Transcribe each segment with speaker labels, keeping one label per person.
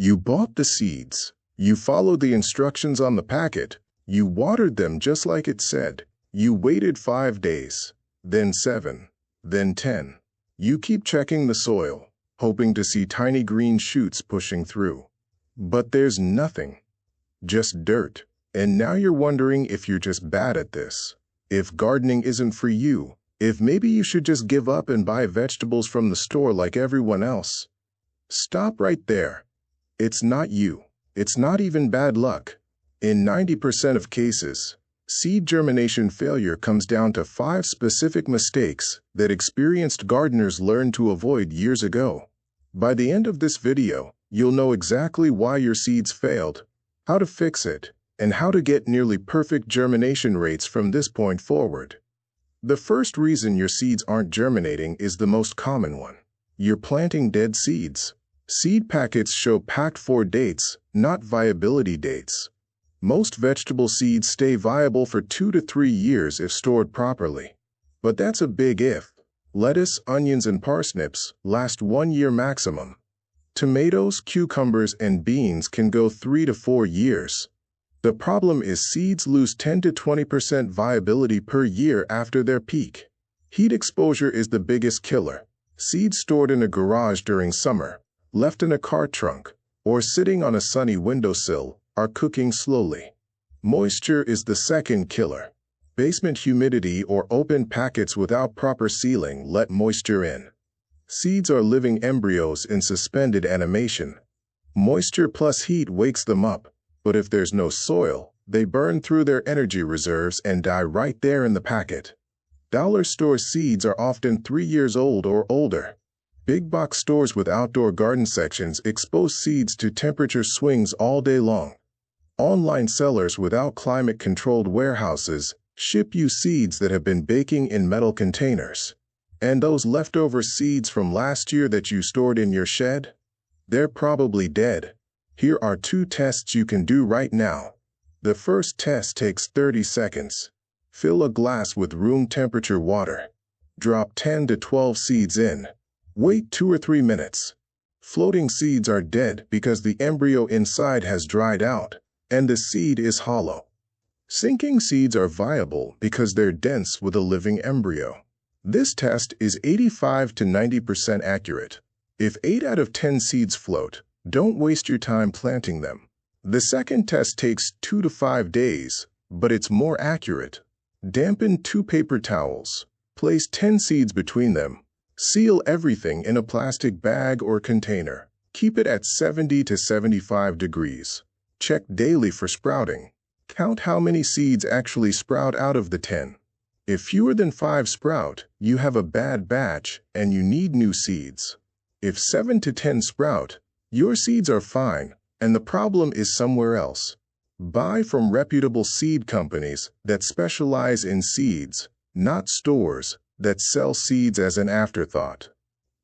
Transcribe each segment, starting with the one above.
Speaker 1: You bought the seeds. You followed the instructions on the packet. You watered them just like it said. You waited 5 days, then 7, then 10. You keep checking the soil, hoping to see tiny green shoots pushing through. But there's nothing. Just dirt. And now you're wondering if you're just bad at this. If gardening isn't for you. If maybe you should just give up and buy vegetables from the store like everyone else. Stop right there. It's not you. It's not even bad luck. In 90% of cases, seed germination failure comes down to 5 specific mistakes that experienced gardeners learned to avoid years ago. By the end of this video, you'll know exactly why your seeds failed, how to fix it, and how to get nearly perfect germination rates from this point forward. The first reason your seeds aren't germinating is the most common one. You're planting dead seeds. Seed packets show packed for dates, not viability dates. Most vegetable seeds stay viable for 2 to 3 years if stored properly. But that's a big if. Lettuce, onions, and parsnips last 1 year maximum. Tomatoes, cucumbers, and beans can go 3 to 4 years. The problem is seeds lose 10 to 20% viability per year after their peak. Heat exposure is the biggest killer. Seeds stored in a garage during summer, left in a car trunk, or sitting on a sunny windowsill are cooking slowly. Moisture is the second killer. Basement humidity or open packets without proper sealing let moisture in. Seeds are living embryos in suspended animation. Moisture plus heat wakes them up, but if there's no soil, they burn through their energy reserves and die right there in the packet. Dollar store seeds are often 3 years old or older. Big box stores with outdoor garden sections expose seeds to temperature swings all day long. Online sellers without climate-controlled warehouses ship you seeds that have been baking in metal containers. And those leftover seeds from last year that you stored in your shed? They're probably dead. Here are 2 tests you can do right now. The first test takes 30 seconds. Fill a glass with room temperature water. Drop 10 to 12 seeds in. Wait 2 or 3 minutes. Floating seeds are dead because the embryo inside has dried out, and the seed is hollow. Sinking seeds are viable because they're dense with a living embryo. This test is 85 to 90% accurate. If 8 out of 10 seeds float, don't waste your time planting them. The second test takes 2 to 5 days, but it's more accurate. Dampen 2 paper towels. Place 10 seeds between them. Seal everything in a plastic bag or container. Keep it at 70 to 75 degrees. Check daily for sprouting. Count how many seeds actually sprout out of the 10. If fewer than 5 sprout, you have a bad batch and you need new seeds. If 7 to 10 sprout, your seeds are fine and the problem is somewhere else. Buy from reputable seed companies that specialize in seeds, not stores that sell seeds as an afterthought.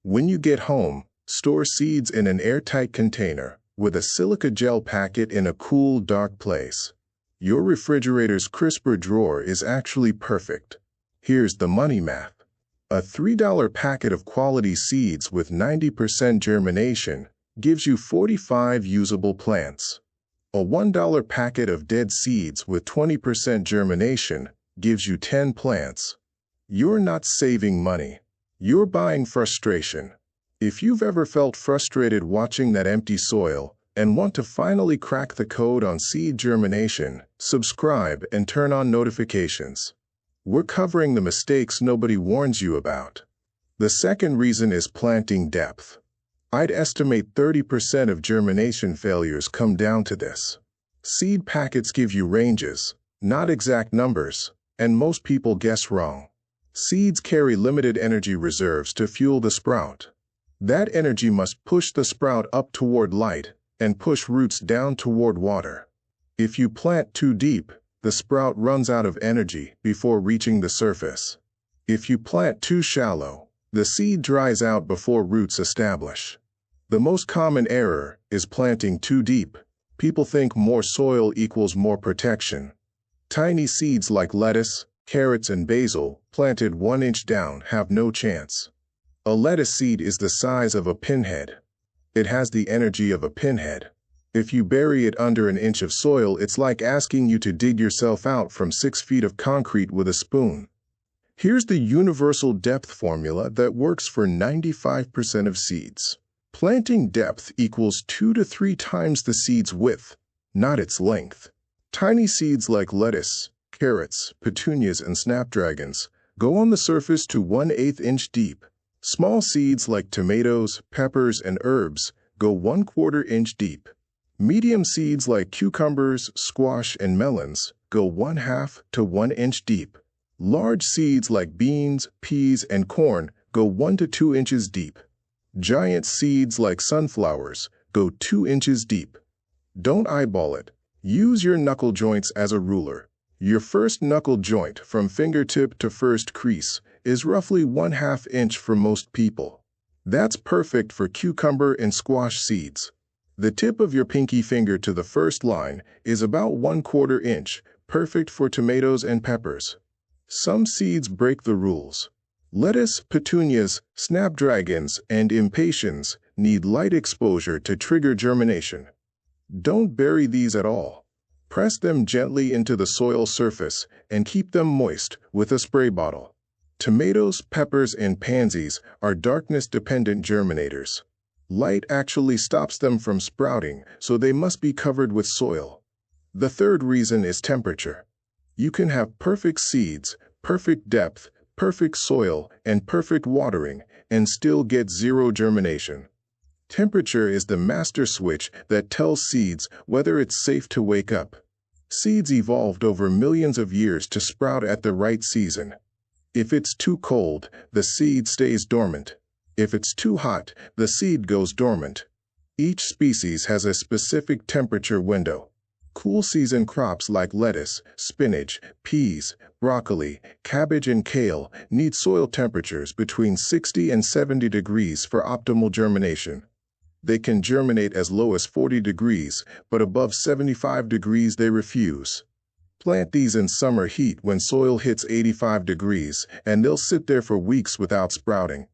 Speaker 1: When you get home, store seeds in an airtight container with a silica gel packet in a cool, dark place. Your refrigerator's crisper drawer is actually perfect. Here's the money math. A $3 packet of quality seeds with 90% germination gives you 45 usable plants. A $1 packet of dead seeds with 20% germination gives you 10 plants. You're not saving money. You're buying frustration. If you've ever felt frustrated watching that empty soil and want to finally crack the code on seed germination, subscribe and turn on notifications. We're covering the mistakes nobody warns you about. The second reason is planting depth. I'd estimate 30% of germination failures come down to this. Seed packets give you ranges, not exact numbers, and most people guess wrong. Seeds carry limited energy reserves to fuel the sprout. That energy must push the sprout up toward light and push roots down toward water. If you plant too deep, the sprout runs out of energy before reaching the surface. If you plant too shallow, the seed dries out before roots establish. The most common error is planting too deep. People think more soil equals more protection. Tiny seeds like lettuce, carrots, and basil, planted 1 inch down, have no chance. A lettuce seed is the size of a pinhead. It has the energy of a pinhead. If you bury it under an inch of soil, it's like asking you to dig yourself out from 6 feet of concrete with a spoon. Here's the universal depth formula that works for 95% of seeds. Planting depth equals 2 to 3 times the seed's width, not its length. Tiny seeds like lettuce, carrots, petunias, and snapdragons go on the surface to 1/8 inch deep. Small seeds like tomatoes, peppers, and herbs go 1/4 inch deep. Medium seeds like cucumbers, squash, and melons go 1/2 to 1 inch deep. Large seeds like beans, peas, and corn go 1 to 2 inches deep. Giant seeds like sunflowers go 2 inches deep. Don't eyeball it. Use your knuckle joints as a ruler. Your first knuckle joint from fingertip to first crease is roughly 1/2 inch for most people. That's perfect for cucumber and squash seeds. The tip of your pinky finger to the first line is about 1/4 inch, perfect for tomatoes and peppers. Some seeds break the rules. Lettuce, petunias, snapdragons, and impatiens need light exposure to trigger germination. Don't bury these at all. Press them gently into the soil surface and keep them moist with a spray bottle. Tomatoes, peppers, and pansies are darkness-dependent germinators. Light actually stops them from sprouting, so they must be covered with soil. The third reason is temperature. You can have perfect seeds, perfect depth, perfect soil, and perfect watering, and still get zero germination. Temperature is the master switch that tells seeds whether it's safe to wake up. Seeds evolved over millions of years to sprout at the right season. If it's too cold, the seed stays dormant. If it's too hot, the seed goes dormant. Each species has a specific temperature window. Cool season crops like lettuce, spinach, peas, broccoli, cabbage, and kale need soil temperatures between 60 and 70 degrees for optimal germination. They can germinate as low as 40 degrees, but above 75 degrees they refuse. Plant these in summer heat when soil hits 85 degrees, and they'll sit there for weeks without sprouting.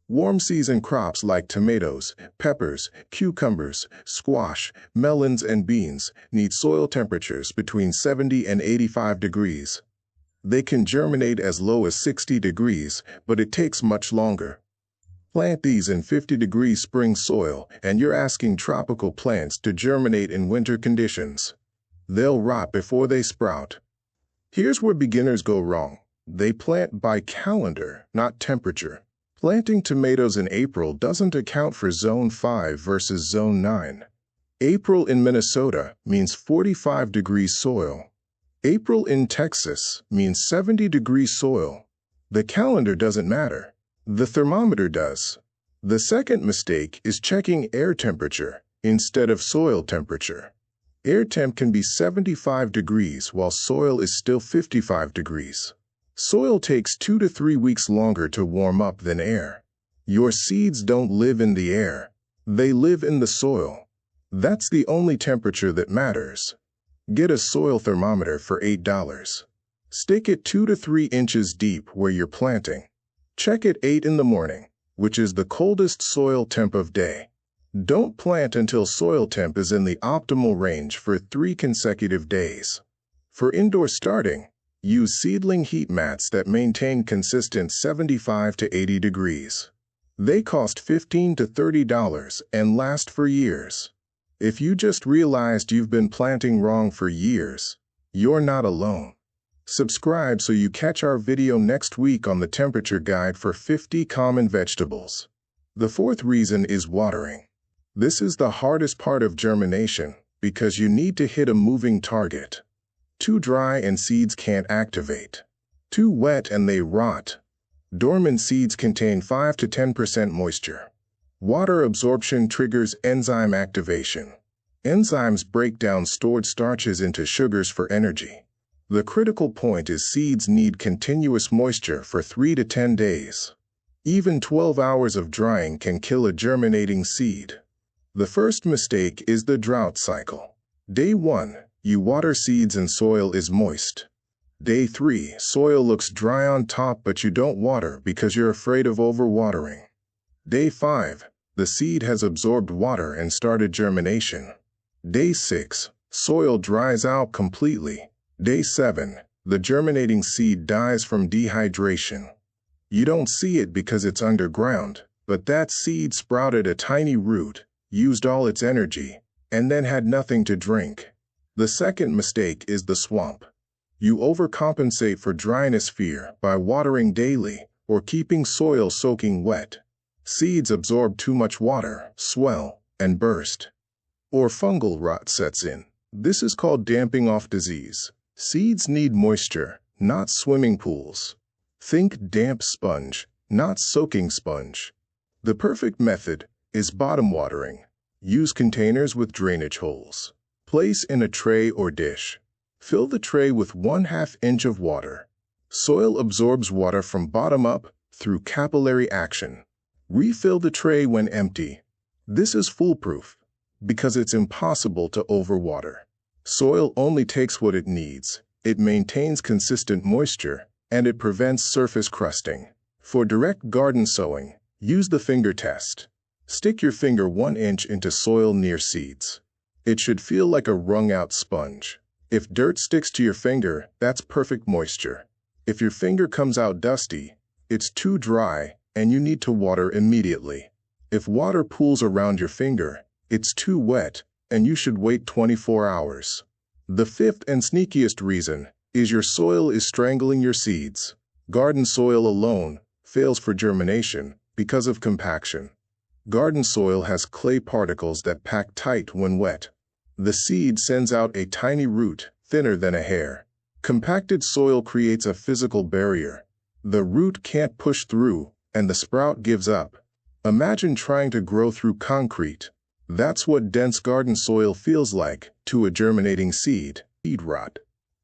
Speaker 1: Warm season crops like tomatoes, peppers, cucumbers, squash, melons, and beans need soil temperatures between 70 and 85 degrees. They can germinate as low as 60 degrees, but it takes much longer. Plant these in 50-degree spring soil, and you're asking tropical plants to germinate in winter conditions. They'll rot before they sprout. Here's where beginners go wrong. They plant by calendar, not temperature. Planting tomatoes in April doesn't account for Zone 5 versus Zone 9. April in Minnesota means 45-degree soil. April in Texas means 70-degree soil. The calendar doesn't matter. The thermometer does. The second mistake is checking air temperature instead of soil temperature. Air temp can be 75 degrees while soil is still 55 degrees. Soil takes 2 to 3 weeks longer to warm up than air. Your seeds don't live in the air. They live in the soil. That's the only temperature that matters. Get a soil thermometer for $8. Stick it 2 to 3 inches deep where you're planting. Check at 8 in the morning, which is the coldest soil temp of day. Don't plant until soil temp is in the optimal range for 3 consecutive days. For indoor starting, use seedling heat mats that maintain consistent 75 to 80 degrees. They cost $15 to $30 and last for years. If you just realized you've been planting wrong for years, you're not alone. Subscribe so you catch our video next week on the temperature guide for 50 common vegetables. The fourth reason is watering. This is the hardest part of germination because you need to hit a moving target. Too dry and seeds can't activate. Too wet and they rot. Dormant seeds contain 5 to 10% moisture. Water absorption triggers enzyme activation. Enzymes break down stored starches into sugars for energy. The critical point is seeds need continuous moisture for 3 to 10 days. Even 12 hours of drying can kill a germinating seed. The first mistake is the drought cycle. Day 1, you water seeds and soil is moist. Day 3, soil looks dry on top but you don't water because you're afraid of overwatering. Day 5, The seed has absorbed water and started germination. Day 6, soil dries out completely. Day 7, the germinating seed dies from dehydration. You don't see it because it's underground, but that seed sprouted a tiny root, used all its energy, and then had nothing to drink. The second mistake is the swamp. You overcompensate for dryness fear by watering daily or keeping soil soaking wet. Seeds absorb too much water, swell, and burst. Or fungal rot sets in. This is called damping off disease. Seeds need moisture, not swimming pools. Think damp sponge, not soaking sponge. The perfect method is bottom watering. Use containers with drainage holes. Place in a tray or dish. Fill the tray with 1/2 inch of water. Soil absorbs water from bottom up through capillary action. Refill the tray when empty. This is foolproof because it's impossible to overwater. Soil only takes what it needs. It maintains consistent moisture, and it prevents surface crusting. For direct garden sowing, use the finger test. Stick your finger 1 inch into soil near seeds. It should feel like a wrung-out sponge. If dirt sticks to your finger, that's perfect moisture. If your finger comes out dusty, it's too dry, and you need to water immediately. If water pools around your finger, it's too wet, and you should wait 24 hours. The fifth and sneakiest reason is your soil is strangling your seeds. Garden soil alone fails for germination because of compaction. Garden soil has clay particles that pack tight when wet. The seed sends out a tiny root, thinner than a hair. Compacted soil creates a physical barrier. The root can't push through, and the sprout gives up. Imagine trying to grow through concrete. That's what dense garden soil feels like to a germinating seed. Seed rot.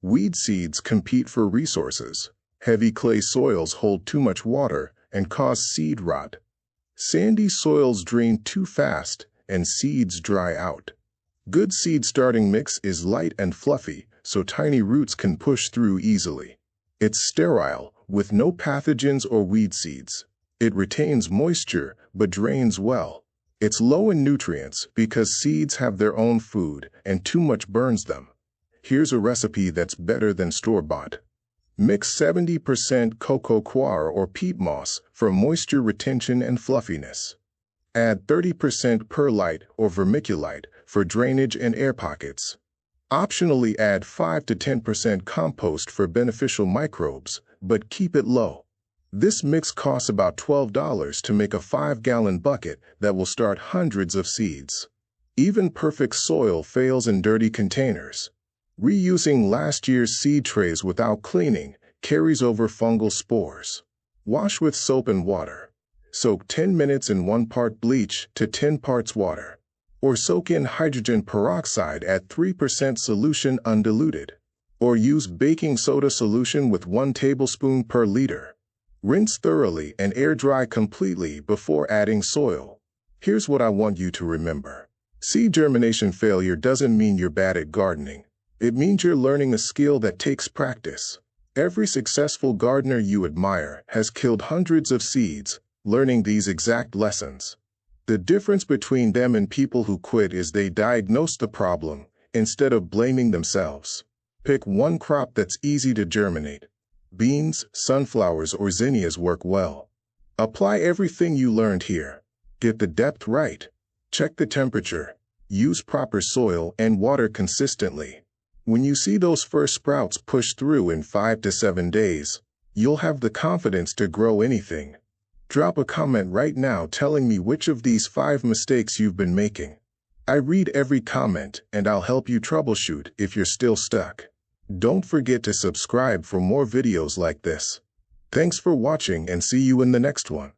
Speaker 1: Weed seeds compete for resources. Heavy clay soils hold too much water and cause seed rot. Sandy soils drain too fast and seeds dry out. Good seed starting mix is light and fluffy, so tiny roots can push through easily. It's sterile, with no pathogens or weed seeds. It retains moisture, but drains well. It's low in nutrients because seeds have their own food and too much burns them. Here's a recipe that's better than store-bought. Mix 70% coco coir or peat moss for moisture retention and fluffiness. Add 30% perlite or vermiculite for drainage and air pockets. Optionally add 5 to 10% compost for beneficial microbes, but keep it low. This mix costs about $12 to make a 5-gallon bucket that will start hundreds of seeds. Even perfect soil fails in dirty containers. Reusing last year's seed trays without cleaning carries over fungal spores. Wash with soap and water. Soak 10 minutes in 1 part bleach to 10 parts water. Or soak in hydrogen peroxide at 3% solution undiluted. Or use baking soda solution with 1 tablespoon per liter. Rinse thoroughly and air dry completely before adding soil. Here's what I want you to remember. Seed germination failure doesn't mean you're bad at gardening. It means you're learning a skill that takes practice. Every successful gardener you admire has killed hundreds of seeds, learning these exact lessons. The difference between them and people who quit is they diagnose the problem instead of blaming themselves. Pick one crop that's easy to germinate. Beans, sunflowers, or zinnias work well. Apply everything you learned here. Get the depth right. Check the temperature. Use proper soil and water consistently. When you see those first sprouts push through in 5 to 7 days, you'll have the confidence to grow anything. Drop a comment right now telling me which of these 5 mistakes you've been making. I read every comment and I'll help you troubleshoot if you're still stuck. Don't forget to subscribe for more videos like this. Thanks for watching and see you in the next one.